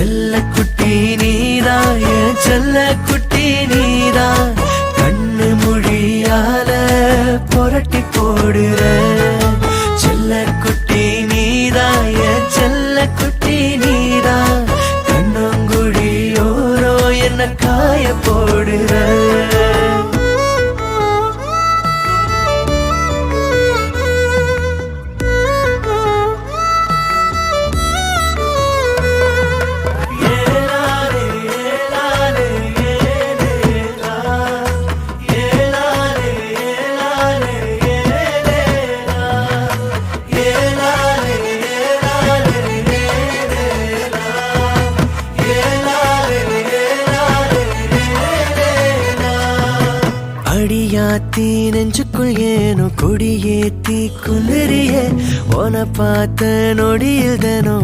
செல்ல குட்டி நீதா என் செல்ல குட்டி நீதா கண்ணு மொழியால புரட்டி போடுற செல்ல குட்டி நீதா என் செல்ல குட்டி நீதா கண்ணங்குழியோரோ என்ன காய போடுற அடியாத்தி நெஞ்சுக்குள் ஏனோ கொடியேத்தி குளிரிய உன பார்த்த நொடியில் தனோ